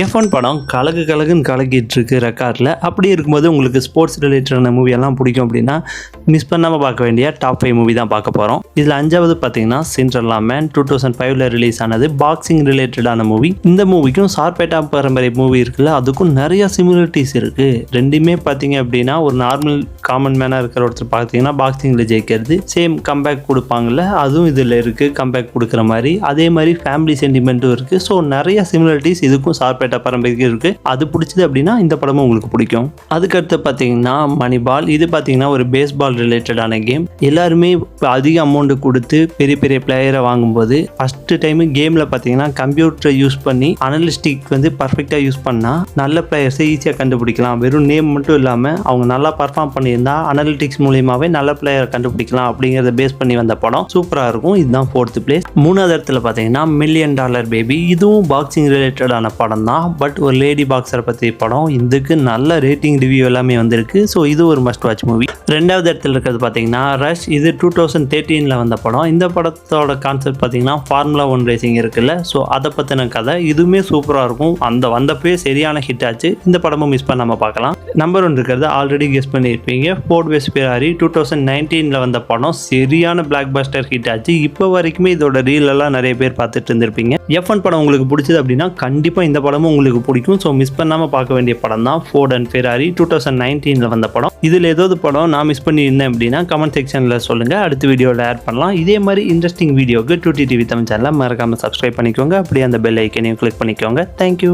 F1 படம் கலக்குன்னு கலக்கிட்டு இருக்கு ரெக்கார்டில். அப்படி இருக்கும்போது உங்களுக்கு ஸ்போர்ட்ஸ் ரிலேட்டடான மூவி எல்லாம் பிடிக்கும் அப்படின்னா மிஸ் பண்ணாமல் பார்க்க வேண்டிய டாப் 5 மூவி தான் பார்க்க போகிறோம். இதில் 5வது பார்த்தீங்கன்னா சிண்ட்ரெல்லா மேன் 2005ல் ரிலீஸ் ஆனது பாக்ஸிங் ரிலேட்டடான மூவி. இந்த மூவிக்கும் சார்பேட்டா பரம்பரை மூவி இருக்குல்ல, அதுக்கும் நிறைய சிமிலரிட்டிஸ் இருக்குது. ரெண்டுமே பார்த்தீங்க அப்படின்னா ஒரு நார்மல் காமன் மேனாக இருக்கிற ஒருத்தர் பார்த்தீங்கன்னா பாக்ஸிங்கில் ஜெயிக்கிறது, சேம் கம்பேக் கொடுப்பாங்கல்ல, அதுவும் இதில் இருக்குது. கம்பேக் கொடுக்குற மாதிரி அதே மாதிரி ஃபேமிலி சென்டிமெண்ட்டும் இருக்குது. ஸோ நிறைய சிமிலரிட்டிஸ் இதுக்கும் சார்பேட்டா பரம்பரைக்கு இருக்கு. அது பிடிச்சது அப்படின்னா இந்த படமும் உங்களுக்கு பிடிக்கும். அதுக்கடுத்து பார்த்தீங்கன்னா மணிபால். இது பார்த்தீங்கன்னா ஒரு பேஸ்பால் ரிலேட்டடான கேம். எல்லாருமே அதிக அமௌண்ட் கொடுத்து பெரிய பெரிய பிளேயரை வாங்கும்போது ஃபர்ஸ்ட் டைம் கேமில் பார்த்தீங்கன்னா கம்ப்யூட்டரை யூஸ் பண்ணி அனலிஸ்டிக் பர்ஃபெக்டாக யூஸ் பண்ணால் நல்ல பிளேயர்ஸை ஈஸியாக கண்டுபிடிக்கலாம். வெறும் நேம் மட்டும் இல்லாமல் அவங்க நல்லா பர்ஃபார்ம் பண்ணியிருந்தா அனலிட்டிக்ஸ் மூலியமாகவே நல்ல பிளேயரை கண்டுபிடிக்கலாம் அப்படிங்கிறத பேஸ் பண்ணி வந்த படம் சூப்பராக இருக்கும். இதுதான் 4th பிளேஸ். 3வது இடத்துல பார்த்தீங்கன்னா $1 மில்லியன் பேபி. இதுவும் பாக்ஸிங் ரிலேட்டடான படம் தான், பட் ஒரு லேடி பாக்ஸரை பற்றி படம். இதுக்கு நல்ல ரேட்டிங் ரிவ்யூ எல்லாமே வந்திருக்கு. ஸோ இது ஒரு மஸ்ட் வாட்ச் மூவி. 2வது இடத்துல இருக்கிறது பார்த்தீங்கன்னா ரஷ். இது 2013ல் வந்த படம். இந்த படத்தோட கான்செப்ட் பார்த்தீங்கன்னா ஃபார்முலா 1 ரேசிங் இருக்குல்ல, ஸோ அதை பற்றின கதை. இதுவுமே சூப்பராக இருக்கும். அந்த வந்தப்பே சரியான ஹிட் ஆச்சு. இந்த படமும் மிஸ் பண்ணாமல் பார்க்கலாம். நம்பர் 1 இருக்கிறது ஆல்ரெடி கெஸ் பண்ணியிருப்பீங்க, ஃபோர்ட் வெஸ்ட் ஃபெராரி 2019ல் வந்த படம். சரியான பிளாக் பஸ்டர் ஹிட் ஆச்சு. இப்போ வரைக்குமே இதோட ரீல் எல்லாம் நிறைய பேர் பார்த்துட்டு இருந்திருப்பீங்க. F1 படம் உங்களுக்கு பிடிச்சது அப்படின்னா கண்டிப்பாக இந்த படமும் உங்களுக்கு பிடிக்கும். ஸோ மிஸ் பண்ணாமல் பார்க்க வேண்டிய படம் தான் ஃபோர்ட் அண்ட் ஃபெராரி 2019ல் வந்த படம். இதில் ஏதாவது படம் நான் மிஸ் பண்ணியிருந்தேன் அப்படின்னா கமெண்ட் செக்ஷனில் சொல்லுங்கள், அடுத்த வீடியோவில் ஆட் பண்ணலாம். இதே மாதிரி இன்ட்ரெஸ்டிங் வீடியோக்கு 2T TV தமிழ் சேனலை மறக்காமல் சப்ஸ்கிரைப் பண்ணிக்கோங்க. அப்படியே அந்த பெல் ஐக்கனையும் கிளிக் பண்ணிக்கோங்க. தேங்க்யூ.